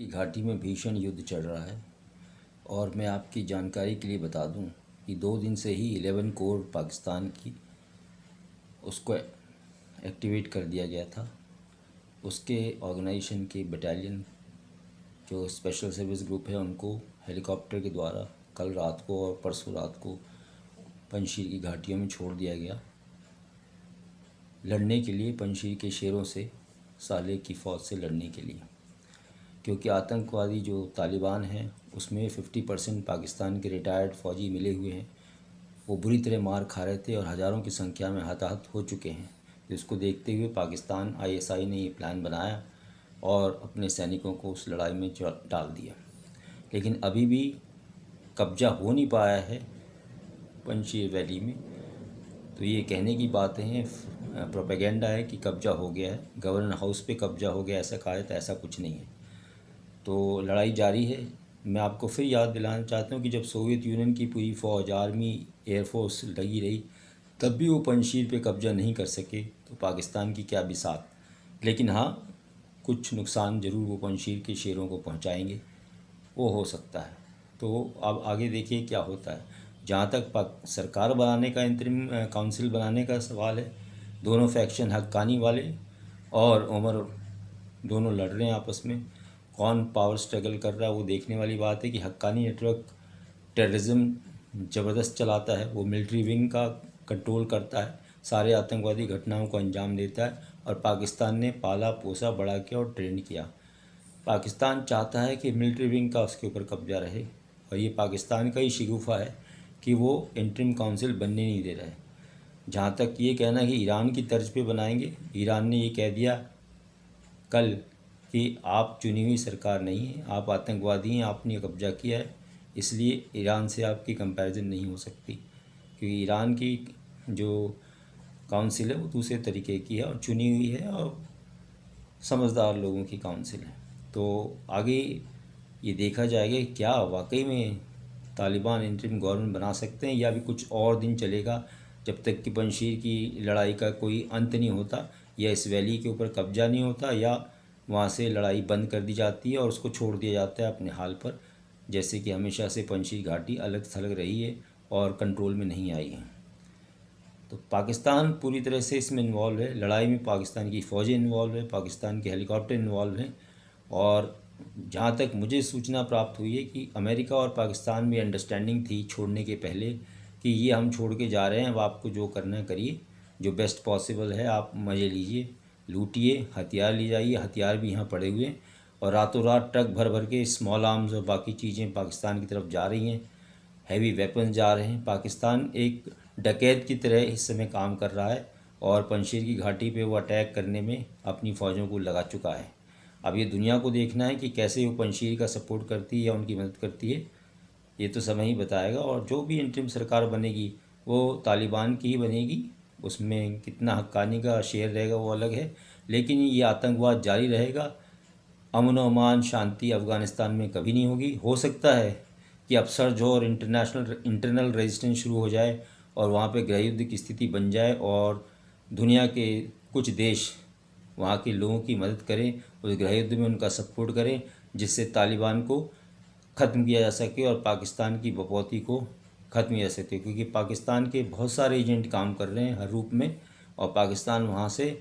की घाटी में भीषण युद्ध चल रहा है और मैं आपकी जानकारी के लिए बता दूं कि 2 दिन से ही 11 कोर पाकिस्तान की उसको एक्टिवेट कर दिया गया था। उसके ऑर्गेनाइजेशन के बटालियन जो स्पेशल सर्विस ग्रुप है उनको हेलीकॉप्टर के द्वारा कल रात को और परसों रात को पंजशीर की घाटियों में छोड़ दिया गया, लड़ने के लिए, पंजशीर के शेरों से, साले की फ़ौज से लड़ने के लिए। क्योंकि आतंकवादी जो तालिबान हैं उसमें 50% पाकिस्तान के रिटायर्ड फ़ौजी मिले हुए हैं। वो बुरी तरह मार खा रहे थे और हज़ारों की संख्या में हताहत हो चुके हैं। जिसको देखते हुए पाकिस्तान ISI ने ये प्लान बनाया और अपने सैनिकों को उस लड़ाई में डाल दिया। लेकिन अभी भी कब्ज़ा हो नहीं पाया है पंजशीर वैली में। तो ये कहने की बातें हैं, प्रोपेगेंडा है कि कब्ज़ा हो गया है, गवर्नर हाउस पे कब्ज़ा हो गया ऐसा कहा है, तो ऐसा कुछ नहीं है। तो लड़ाई जारी है। मैं आपको फिर याद दिलाना चाहता हूँ कि जब सोवियत यूनियन की पूरी फ़ौज, आर्मी, एयरफोर्स लगी रही तब भी वो पंजशीर पे कब्ज़ा नहीं कर सके, तो पाकिस्तान की क्या बिसात। लेकिन हाँ, कुछ नुकसान ज़रूर वो पंजशीर के शेरों को पहुँचाएंगे, वो हो सकता है। तो अब आगे देखिए क्या होता है। जहाँ तक सरकार बनाने का, इंतरिम काउंसिल बनाने का सवाल है, दोनों फैक्शन हक्कानी वाले और उमर दोनों लड़ रहे हैं आपस में। कौन पावर स्ट्रगल कर रहा है वो देखने वाली बात है कि हक्कानी नेटवर्क टेररिज्म ज़बरदस्त चलाता है, वो मिलिट्री विंग का कंट्रोल करता है, सारे आतंकवादी घटनाओं को अंजाम देता है और पाकिस्तान ने पाला पोसा, बड़ा किया और ट्रेंड किया। पाकिस्तान चाहता है कि मिलिट्री विंग का उसके ऊपर कब्जा रहे और ये पाकिस्तान का ही शिगुफा है कि वो इंटरिम काउंसिल बनने नहीं दे रहा है। जहाँ तक ये कहना कि ईरान की तर्ज पे बनाएंगे, ईरान ने ये कह दिया कल कि आप चुनी हुई सरकार नहीं है, आप आतंकवादी हैं, आपने कब्जा किया है, इसलिए ईरान से आपकी कंपैरिजन नहीं हो सकती। क्योंकि ईरान की जो काउंसिल है वो दूसरे तरीके की है और चुनी हुई है और समझदार लोगों की काउंसिल है। तो आगे ये देखा जाएगा कि क्या वाकई में तालिबान इंटरिम गवर्नमेंट बना सकते हैं या भी कुछ और दिन चलेगा जब तक कि पंजशीर की लड़ाई का कोई अंत नहीं होता या इस वैली के ऊपर कब्जा नहीं होता या वहाँ से लड़ाई बंद कर दी जाती है और उसको छोड़ दिया जाता है अपने हाल पर, जैसे कि हमेशा से पंजशीर घाटी अलग थलग रही है और कंट्रोल में नहीं आई है। तो पाकिस्तान पूरी तरह से इसमें इन्वॉल्व है, लड़ाई में पाकिस्तान की फ़ौजें इन्वॉल्व है, पाकिस्तान के हेलीकॉप्टर इन्वॉल्व हैं। और जहाँ तक मुझे सूचना प्राप्त हुई है कि अमेरिका और पाकिस्तान में अंडरस्टैंडिंग थी छोड़ने के पहले कि ये हम छोड़ के जा रहे हैं, अब आपको जो करना है करिए, जो बेस्ट पॉसिबल है आप मज़े लीजिए, लूटिए, हथियार ले जाइए, हथियार भी यहाँ पड़े हुए हैं और रातों रात ट्रक भर भर के स्मॉल आर्म्स और बाकी चीज़ें पाकिस्तान की तरफ जा रही हैं, हैवी वेपन्स जा रहे हैं। पाकिस्तान एक डकैत की तरह इस समय काम कर रहा है और पंजशीर की घाटी पे वो अटैक करने में अपनी फ़ौजों को लगा चुका है। अब ये दुनिया को देखना है कि कैसे वो पंजशीर का सपोर्ट करती है या उनकी मदद करती है, ये तो समय ही बताएगा। और जो भी इंटरिम सरकार बनेगी वो तालिबान की ही बनेगी, उसमें कितना हक्कानी का शेयर रहेगा वो अलग है, लेकिन ये आतंकवाद जारी रहेगा। अमन व अमान, शांति अफ़गानिस्तान में कभी नहीं होगी। हो सकता है कि अपसर्ज हो और इंटरनल रेजिस्टेंस शुरू हो जाए और वहाँ पे गृहयुद्ध की स्थिति बन जाए और दुनिया के कुछ देश वहाँ के लोगों की मदद करें, उस गृहयुद्ध में उनका सपोर्ट करें, जिससे तालिबान को ख़त्म किया जा सके और पाकिस्तान की बपौती को ख़त्म किया जा सके। क्योंकि पाकिस्तान के बहुत सारे एजेंट काम कर रहे हैं हर रूप में और पाकिस्तान वहाँ से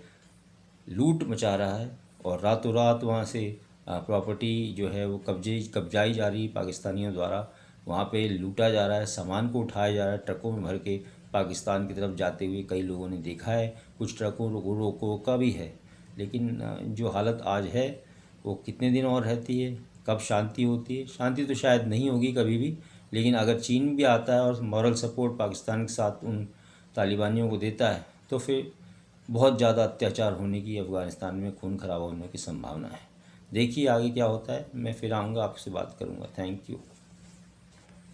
लूट मचा रहा है और रातों रात वहाँ से प्रॉपर्टी जो है वो कब्जाई जा रही है पाकिस्तानियों द्वारा, वहाँ पे लूटा जा रहा है, सामान को उठाया जा रहा है ट्रकों में भर के पाकिस्तान की तरफ जाते हुए कई लोगों ने देखा है, कुछ ट्रकों रोका भी है। लेकिन जो हालत आज है वो कितने दिन और रहती है, कब शांति होती है? शांति तो शायद नहीं होगी कभी भी, लेकिन अगर चीन भी आता है और मॉरल सपोर्ट पाकिस्तान के साथ उन तालिबानियों को देता है तो फिर बहुत ज़्यादा अत्याचार होने की, अफ़गानिस्तान में खून खराबा होने की संभावना है। देखिए आगे क्या होता है। मैं फिर आऊँगा, आपसे बात करूँगा। Thank you.